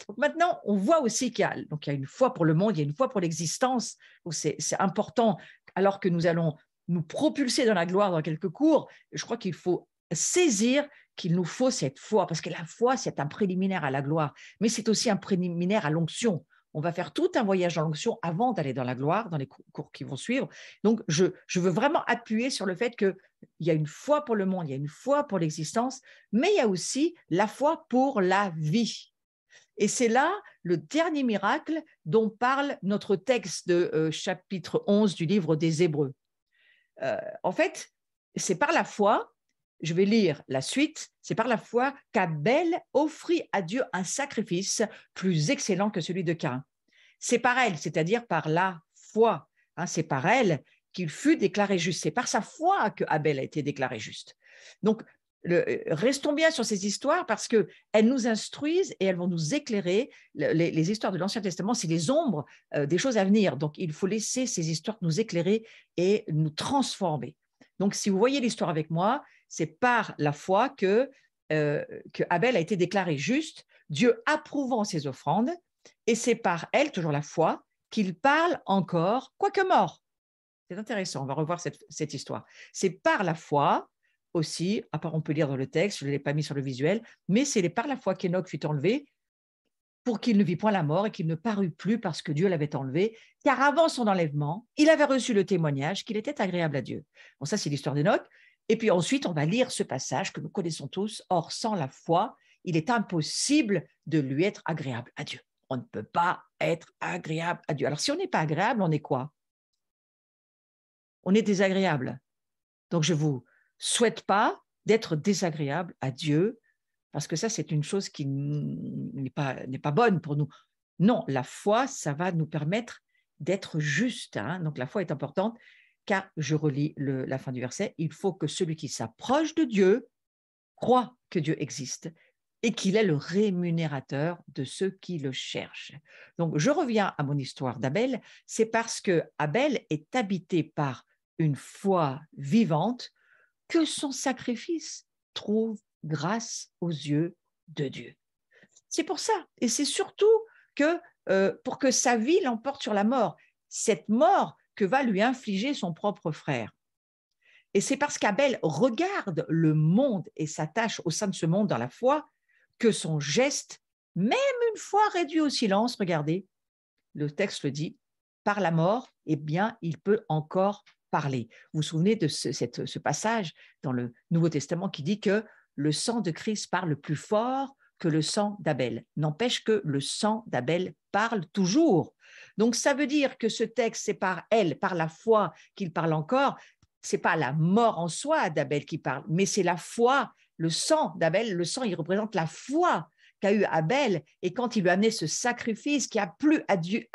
Donc maintenant, on voit aussi qu'il y a une foi pour le monde, il y a une foi pour l'existence. C'est important, alors que nous allons nous propulser dans la gloire dans quelques cours. Je crois qu'il faut saisir qu'il nous faut cette foi, parce que la foi, c'est un préliminaire à la gloire, mais c'est aussi un préliminaire à l'onction. On va faire tout un voyage dans l'onction avant d'aller dans la gloire, dans les cours qui vont suivre. Donc, je veux vraiment appuyer sur le fait qu'il y a une foi pour le monde, il y a une foi pour l'existence, mais il y a aussi la foi pour la vie. Et c'est là le dernier miracle dont parle notre texte de chapitre 11 du livre des Hébreux. En fait, c'est par la foi, je vais lire la suite, c'est par la foi qu'Abel offrit à Dieu un sacrifice plus excellent que celui de Caïn. C'est par elle, c'est-à-dire par la foi, hein, c'est par elle qu'il fut déclaré juste. C'est par sa foi que Abel a été déclaré juste. Donc, restons bien sur ces histoires parce qu'elles nous instruisent et elles vont nous éclairer. Les histoires de l'Ancien Testament, c'est les ombres des choses à venir. Donc, il faut laisser ces histoires nous éclairer et nous transformer. Donc, si vous voyez l'histoire avec moi, c'est par la foi que Abel a été déclaré juste, Dieu approuvant ses offrandes, et c'est par elle, toujours la foi, qu'il parle encore, quoique mort. C'est intéressant, on va revoir cette histoire. C'est par la foi aussi, à part on peut lire dans le texte, je ne l'ai pas mis sur le visuel, mais c'est par la foi qu'Enoch fut enlevé pour qu'il ne vit point la mort et qu'il ne parut plus parce que Dieu l'avait enlevé, car avant son enlèvement, il avait reçu le témoignage qu'il était agréable à Dieu. Bon, ça, c'est l'histoire d'Enoch. Et puis ensuite, on va lire ce passage que nous connaissons tous. Or, sans la foi, il est impossible de lui être agréable à Dieu. On ne peut pas être agréable à Dieu. Alors, si on n'est pas agréable, on est quoi? On est désagréable. Donc, je ne vous souhaite pas d'être désagréable à Dieu, parce que ça, c'est une chose qui n'est pas bonne pour nous. Non, la foi, ça va nous permettre d'être juste. Hein. Donc, la foi est importante, car, je relis la fin du verset, il faut que celui qui s'approche de Dieu croit que Dieu existe et qu'il est le rémunérateur de ceux qui le cherchent. Donc, je reviens à mon histoire d'Abel, c'est parce que Abel est habité par une foi vivante que son sacrifice trouve grâce aux yeux de Dieu. C'est pour ça, et c'est surtout que pour que sa vie l'emporte sur la mort, cette mort que va lui infliger son propre frère. Et c'est parce qu'Abel regarde le monde et s'attache au sein de ce monde dans la foi que son geste, même une fois réduit au silence, regardez, le texte le dit, par la mort, eh bien, il peut encore parler. Vous vous souvenez de ce passage dans le Nouveau Testament qui dit que le sang de Christ parle plus fort que le sang d'Abel. N'empêche que le sang d'Abel parle toujours. Donc, ça veut dire que ce texte, c'est par elle, par la foi qu'il parle encore. C'est pas la mort en soi d'Abel qui parle, mais c'est la foi, le sang d'Abel. Le sang, il représente la foi qu'a eu Abel, et quand il lui a amené ce sacrifice qui a plu à Dieu,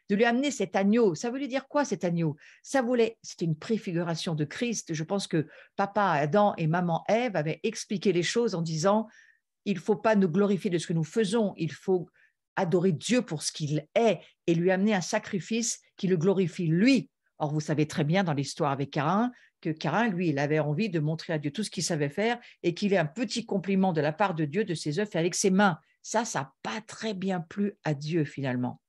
de lui amener cet agneau, ça voulait dire quoi cet agneau? C'était une préfiguration de Christ. Je pense que papa Adam et maman Ève avaient expliqué les choses en disant, il ne faut pas nous glorifier de ce que nous faisons, il faut adorer Dieu pour ce qu'il est et lui amener un sacrifice qui le glorifie lui. Or, vous savez très bien dans l'histoire avec Caïn, que Caïn, lui, il avait envie de montrer à Dieu tout ce qu'il savait faire et qu'il ait un petit compliment de la part de Dieu de ses œuvres fait avec ses mains. Ça n'a pas très bien plu à Dieu finalement.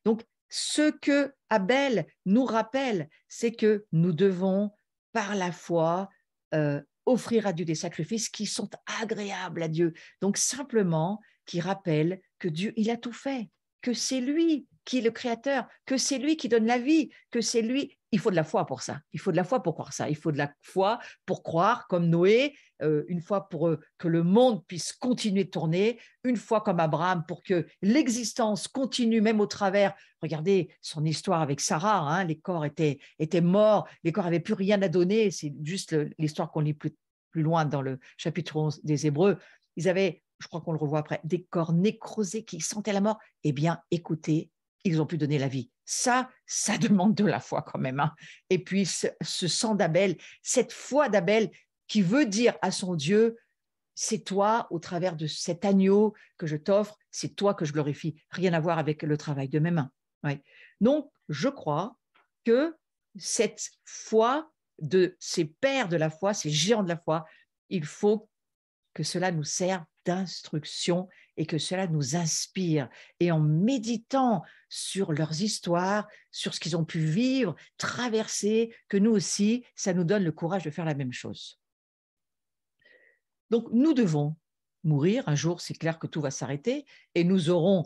Donc, ce que Abel nous rappelle, c'est que nous devons, par la foi, offrir à Dieu des sacrifices qui sont agréables à Dieu. Donc, simplement, qui rappelle que Dieu, il a tout fait, que c'est lui qui est le créateur, que c'est lui qui donne la vie, que c'est lui. Il faut de la foi pour ça. Il faut de la foi pour croire ça. Il faut de la foi pour croire, comme Noé, une fois pour que le monde puisse continuer de tourner, une fois comme Abraham, pour que l'existence continue même au travers. Regardez son histoire avec Sarah, hein, les corps étaient morts, les corps n'avaient plus rien à donner. C'est juste l'histoire qu'on lit plus loin dans le chapitre 11 des Hébreux. Ils avaient, je crois qu'on le revoit après, des corps nécrosés qui sentaient la mort. Eh bien, écoutez, ils ont pu donner la vie. Ça demande de la foi quand même. Hein. Et puis, ce sang d'Abel, cette foi d'Abel qui veut dire à son Dieu, c'est toi, au travers de cet agneau que je t'offre, c'est toi que je glorifie. Rien à voir avec le travail de mes mains. Ouais. Donc, je crois que cette foi de ces pères de la foi, ces géants de la foi, il faut que cela nous serve d'instruction et que cela nous inspire. Et en méditant sur leurs histoires, sur ce qu'ils ont pu vivre, traverser, que nous aussi, ça nous donne le courage de faire la même chose. Donc, nous devons mourir. Un jour, c'est clair que tout va s'arrêter et nous aurons,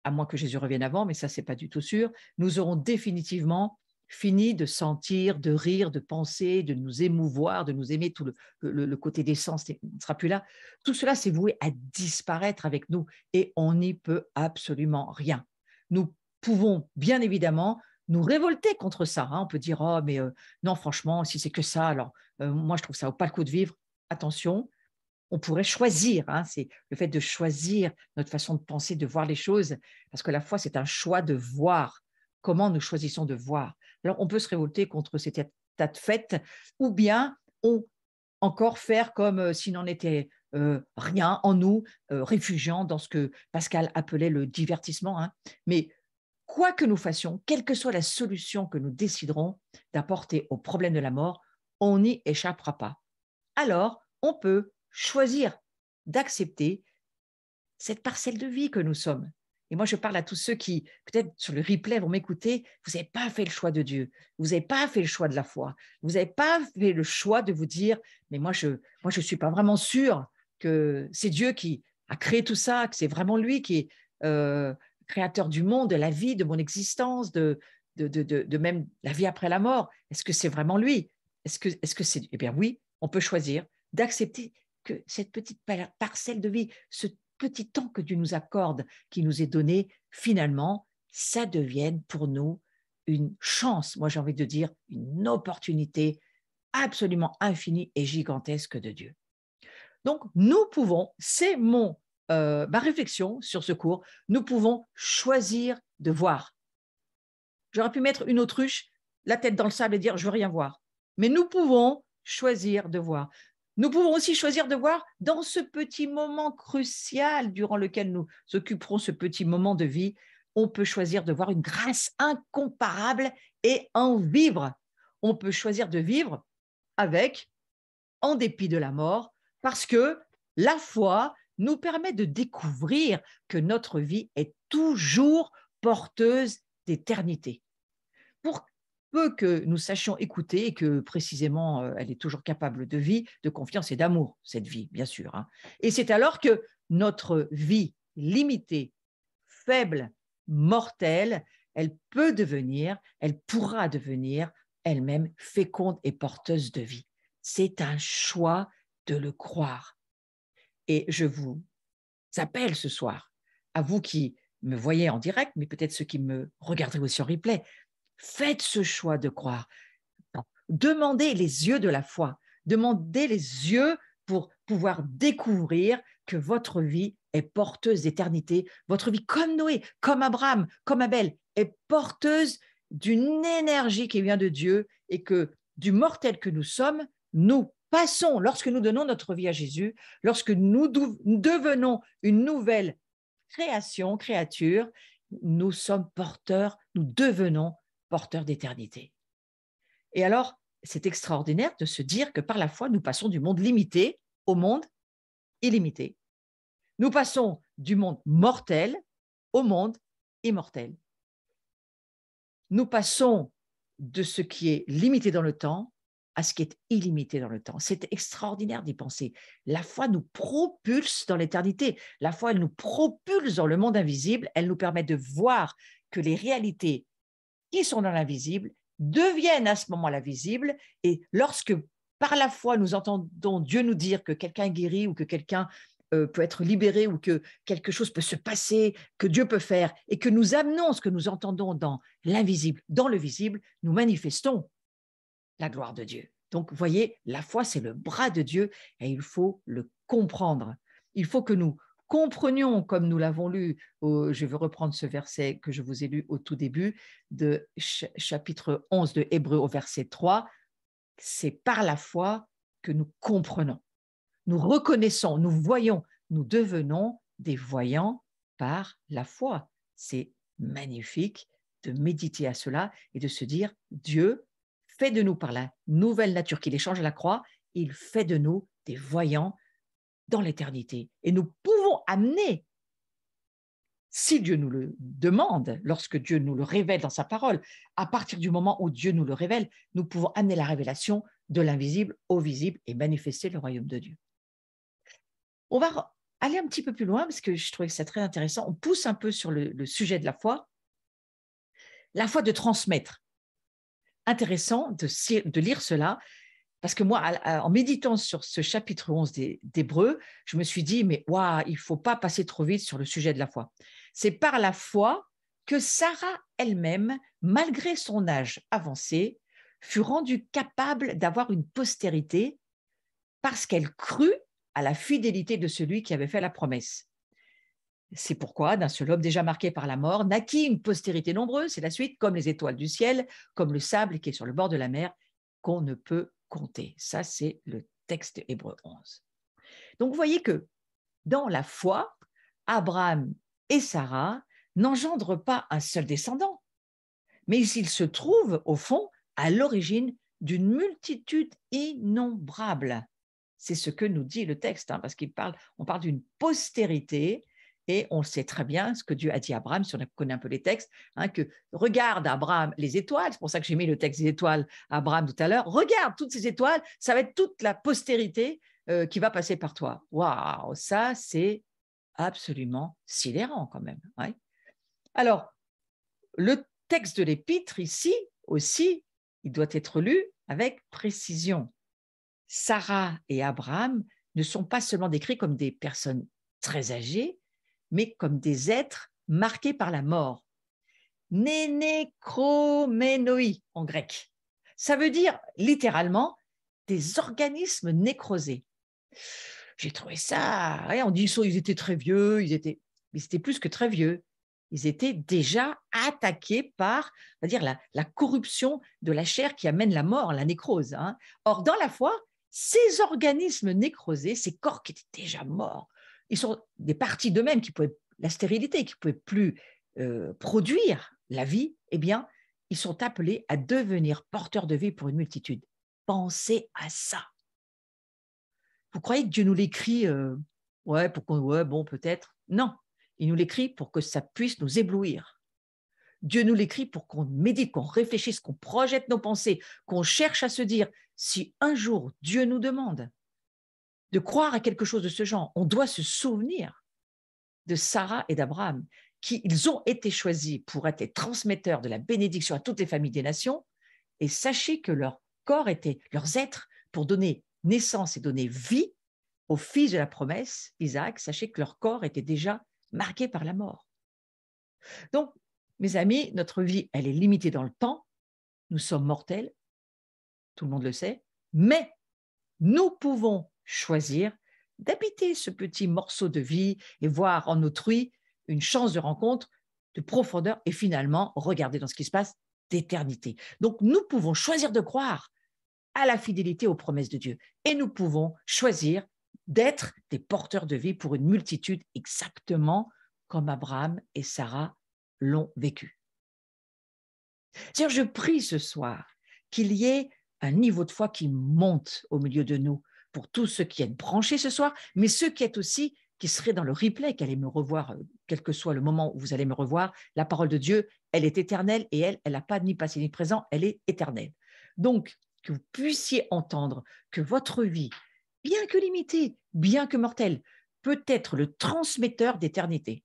à moins que Jésus revienne avant, mais ça, c'est pas du tout sûr, nous aurons définitivement fini de sentir, de rire, de penser, de nous émouvoir, de nous aimer, tout le côté d'essence ne sera plus là. Tout cela, c'est voué à disparaître avec nous et on n'y peut absolument rien. Nous pouvons bien évidemment nous révolter contre ça. Hein. On peut dire, oh, mais non, franchement, si c'est que ça, alors moi, je trouve ça vaut pas le coup de vivre. Attention, on pourrait choisir, hein, c'est le fait de choisir notre façon de penser, de voir les choses, parce que la foi, c'est un choix de voir. Comment nous choisissons de voir? Alors, on peut se révolter contre cet état de fait, ou bien encore faire comme s'il n'en était rien en nous, réfugiant dans ce que Pascal appelait le divertissement. Hein. Mais quoi que nous fassions, quelle que soit la solution que nous déciderons d'apporter au problème de la mort, on n'y échappera pas. Alors, on peut choisir d'accepter cette parcelle de vie que nous sommes. Et moi, je parle à tous ceux qui, peut-être sur le replay, vont m'écouter, vous n'avez pas fait le choix de Dieu, vous n'avez pas fait le choix de la foi, vous n'avez pas fait le choix de vous dire, mais moi, je suis pas vraiment sûr que c'est Dieu qui a créé tout ça, que c'est vraiment lui qui est créateur du monde, de la vie, de mon existence, de même la vie après la mort. Est-ce que c'est vraiment lui? Est-ce que c'est… Eh bien oui, on peut choisir d'accepter que cette petite parcelle de vie, ce petit temps que Dieu nous accorde, qui nous est donné, finalement, ça devienne pour nous une chance, moi j'ai envie de dire une opportunité absolument infinie et gigantesque de Dieu. Donc, nous pouvons, c'est ma réflexion sur ce cours, nous pouvons choisir de voir. J'aurais pu mettre une autruche, la tête dans le sable et dire « je veux rien voir ». Mais nous pouvons choisir de voir. Nous pouvons aussi choisir de voir dans ce petit moment crucial durant lequel nous occuperons ce petit moment de vie, on peut choisir de voir une grâce incomparable et en vivre. On peut choisir de vivre avec, en dépit de la mort, parce que la foi nous permet de découvrir que notre vie est toujours porteuse d'éternité. Pour peu que nous sachions écouter et que précisément elle est toujours capable de vie, de confiance et d'amour, cette vie, bien sûr. Hein. Et c'est alors que notre vie limitée, faible, mortelle, elle pourra devenir elle-même féconde et porteuse de vie. C'est un choix de le croire. Et je vous appelle ce soir, à vous qui me voyez en direct, mais peut-être ceux qui me regarderaient aussi en replay, faites ce choix de croire. Demandez les yeux de la foi. Demandez les yeux pour pouvoir découvrir que votre vie est porteuse d'éternité. Votre vie, comme Noé, comme Abraham, comme Abel, est porteuse d'une énergie qui vient de Dieu et que du mortel que nous sommes, nous passons, lorsque nous donnons notre vie à Jésus, lorsque nous devenons une nouvelle créature, nous sommes porteurs, nous devenons porteurs d'éternité. Et alors, c'est extraordinaire de se dire que par la foi, nous passons du monde limité au monde illimité. Nous passons du monde mortel au monde immortel. Nous passons de ce qui est limité dans le temps à ce qui est illimité dans le temps. C'est extraordinaire d'y penser. La foi nous propulse dans l'éternité. La foi, elle nous propulse dans le monde invisible. Elle nous permet de voir que les réalités qui sont dans l'invisible deviennent à ce moment-là visibles. Et lorsque, par la foi, nous entendons Dieu nous dire que quelqu'un est guéri ou que quelqu'un peut être libéré ou que quelque chose peut se passer, que Dieu peut faire, et que nous amenons ce que nous entendons dans l'invisible, dans le visible, nous manifestons la gloire de Dieu. Donc, vous voyez, la foi, c'est le bras de Dieu et il faut le comprendre. Il faut que nous comprenions, comme nous l'avons lu, je veux reprendre ce verset que je vous ai lu au tout début, de chapitre 11 de Hébreux au verset 3, c'est par la foi que nous comprenons. Nous reconnaissons, nous voyons, nous devenons des voyants par la foi. C'est magnifique de méditer à cela et de se dire, Dieu fait de nous par la nouvelle nature qu'il échange à la croix, il fait de nous des voyants dans l'éternité. Et nous pouvons amener si Dieu nous le demande, lorsque Dieu nous le révèle dans sa parole, à partir du moment où Dieu nous le révèle, nous pouvons amener la révélation de l'invisible au visible et manifester le royaume de Dieu. On va aller un petit peu plus loin parce que je trouvais que c'est très intéressant. On pousse un peu sur le sujet de la foi de transmettre. Intéressant de lire cela parce que moi, en méditant sur ce chapitre 11 d'Hébreux, je me suis dit, mais waouh, il ne faut pas passer trop vite sur le sujet de la foi. C'est par la foi que Sarah elle-même, malgré son âge avancé, fut rendue capable d'avoir une postérité parce qu'elle crut à la fidélité de celui qui avait fait la promesse. C'est pourquoi, d'un seul homme déjà marqué par la mort, naquit une postérité nombreuse, c'est la suite, comme les étoiles du ciel, comme le sable qui est sur le bord de la mer, qu'on ne peut compter. Ça, c'est le texte Hébreux 11. Donc, vous voyez que dans la foi, Abraham et Sarah n'engendrent pas un seul descendant, mais ils se trouvent, au fond, à l'origine d'une multitude innombrable. C'est ce que nous dit le texte, parce on parle d'une postérité, et on sait très bien ce que Dieu a dit à Abraham, si on connaît un peu les textes, que regarde Abraham les étoiles, c'est pour ça que j'ai mis le texte des étoiles à Abraham tout à l'heure, regarde toutes ces étoiles, ça va être toute la postérité qui va passer par toi. Waouh, ça c'est absolument sidérant quand même. Ouais. Alors, le texte de l'épître ici aussi, il doit être lu avec précision. Sarah et Abraham ne sont pas seulement décrits comme des personnes très âgées, mais comme des êtres marqués par la mort. Nénéchroménoi en grec. Ça veut dire littéralement des organismes nécrosés. J'ai trouvé ça, on dit ils étaient très vieux, mais ils étaient plus que très vieux. Ils étaient déjà attaqués par, on va dire, la corruption de la chair qui amène la mort, la nécrose. Or, dans la foi, ces organismes nécrosés, ces corps qui étaient déjà morts, ils sont des parties d'eux-mêmes la stérilité, qui ne pouvaient plus produire la vie, eh bien, ils sont appelés à devenir porteurs de vie pour une multitude. Pensez à ça. Vous croyez que Dieu nous l'écrit bon, peut-être. Non, il nous l'écrit pour que ça puisse nous éblouir. Dieu nous l'écrit pour qu'on médite, qu'on réfléchisse, qu'on projette nos pensées, qu'on cherche à se dire, si un jour Dieu nous demande de croire à quelque chose de ce genre, on doit se souvenir de Sarah et d'Abraham, ils ont été choisis pour être les transmetteurs de la bénédiction à toutes les familles des nations, et sachez que leur corps était, leurs êtres, pour donner naissance et donner vie au fils de la promesse, Isaac, sachez que leur corps était déjà marqué par la mort. Donc, mes amis, notre vie, elle est limitée dans le temps, nous sommes mortels, tout le monde le sait, mais nous pouvons choisir d'habiter ce petit morceau de vie et voir en autrui une chance de rencontre, de profondeur et finalement regarder dans ce qui se passe d'éternité. Donc, nous pouvons choisir de croire à la fidélité aux promesses de Dieu et nous pouvons choisir d'être des porteurs de vie pour une multitude exactement comme Abraham et Sarah l'ont vécu. C'est-à-dire, je prie ce soir qu'il y ait un niveau de foi qui monte au milieu de nous pour tous ceux qui êtes branchés ce soir, mais ceux qui êtes aussi, qui seraient dans le replay, qui allaient me revoir, quel que soit le moment où vous allez me revoir. La parole de Dieu, elle est éternelle et elle n'a pas ni passé ni présent, elle est éternelle. Donc, que vous puissiez entendre que votre vie, bien que limitée, bien que mortelle, peut être le transmetteur d'éternité.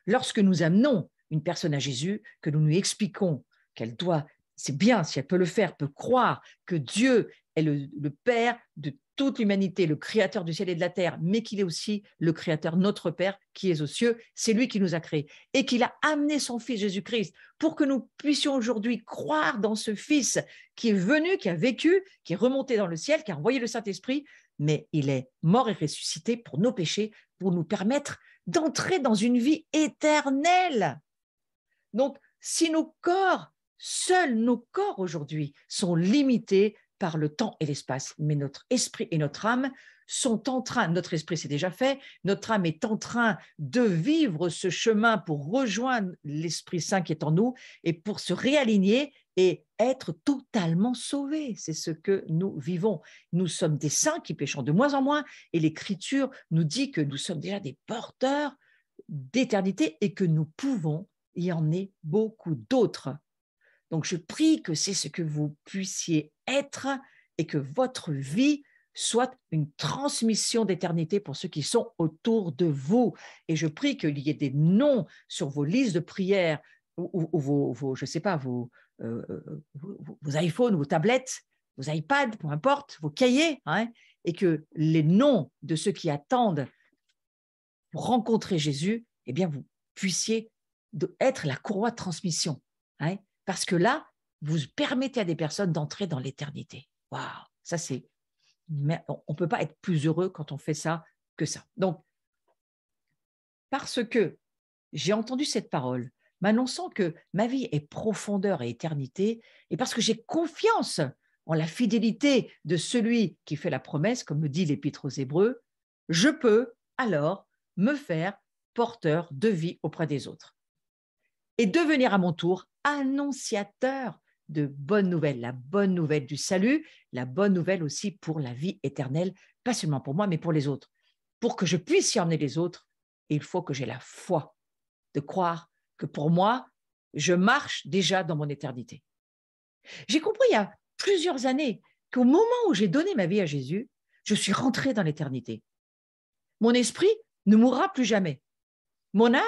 Lorsque nous amenons une personne à Jésus, que nous lui expliquons qu'elle doit, c'est bien si elle peut le faire, peut croire que Dieu est le Père de toute l'humanité, le Créateur du ciel et de la terre, mais qu'il est aussi le Créateur, notre Père qui est aux cieux, c'est lui qui nous a créés et qu'il a amené son Fils Jésus-Christ pour que nous puissions aujourd'hui croire dans ce Fils qui est venu, qui a vécu, qui est remonté dans le ciel, qui a envoyé le Saint-Esprit, mais il est mort et ressuscité pour nos péchés, pour nous permettre d'entrer dans une vie éternelle. Donc, si nos corps, seuls nos corps aujourd'hui, sont limités par le temps et l'espace, mais notre esprit et notre âme sont en train, notre esprit c'est déjà fait, notre âme est en train de vivre ce chemin pour rejoindre l'Esprit Saint qui est en nous et pour se réaligner et être totalement sauvés. C'est ce que nous vivons. Nous sommes des saints qui péchons de moins en moins et l'Écriture nous dit que nous sommes déjà des porteurs d'éternité et que nous pouvons y en ait beaucoup d'autres. Donc, je prie que c'est ce que vous puissiez être et que votre vie soit une transmission d'éternité pour ceux qui sont autour de vous. Et je prie qu'il y ait des noms sur vos listes de prières ou vos je ne sais pas, vos iPhones, vos tablettes, vos iPads, peu importe, vos cahiers, hein, et que les noms de ceux qui attendent pour rencontrer Jésus, eh bien, vous puissiez être la courroie de transmission. Hein, parce que là, vous permettez à des personnes d'entrer dans l'éternité. Waouh, ça c'est... Mais on ne peut pas être plus heureux quand on fait ça que ça. Donc, parce que j'ai entendu cette parole m'annonçant que ma vie est profondeur et éternité, et parce que j'ai confiance en la fidélité de celui qui fait la promesse, comme me dit l'Épître aux Hébreux, je peux alors me faire porteur de vie auprès des autres et devenir à mon tour annonciateur de bonnes nouvelles, la bonne nouvelle du salut, la bonne nouvelle aussi pour la vie éternelle, pas seulement pour moi, mais pour les autres. Pour que je puisse y emmener les autres, il faut que j'ai la foi de croire que pour moi, je marche déjà dans mon éternité. J'ai compris il y a plusieurs années qu'au moment où j'ai donné ma vie à Jésus, je suis rentrée dans l'éternité. Mon esprit ne mourra plus jamais. Mon âme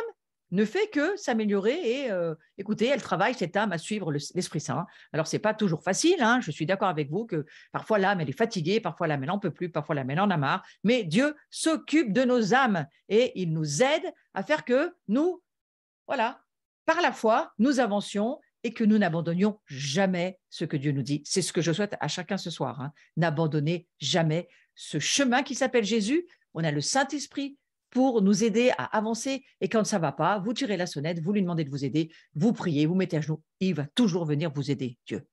ne fait que s'améliorer et écoutez, elle travaille cette âme à suivre l'Esprit Saint. Alors, ce n'est pas toujours facile, hein, je suis d'accord avec vous que parfois l'âme, elle est fatiguée, parfois l'âme, elle n'en peut plus, parfois l'âme, elle en a marre, mais Dieu s'occupe de nos âmes et il nous aide à faire que nous, voilà, par la foi, nous avancions et que nous n'abandonnions jamais ce que Dieu nous dit. C'est ce que je souhaite à chacun ce soir, hein. N'abandonnez jamais ce chemin qui s'appelle Jésus. On a le Saint-Esprit pour nous aider à avancer. Et quand ça ne va pas, vous tirez la sonnette, vous lui demandez de vous aider, vous priez, vous mettez à genoux. Il va toujours venir vous aider, Dieu.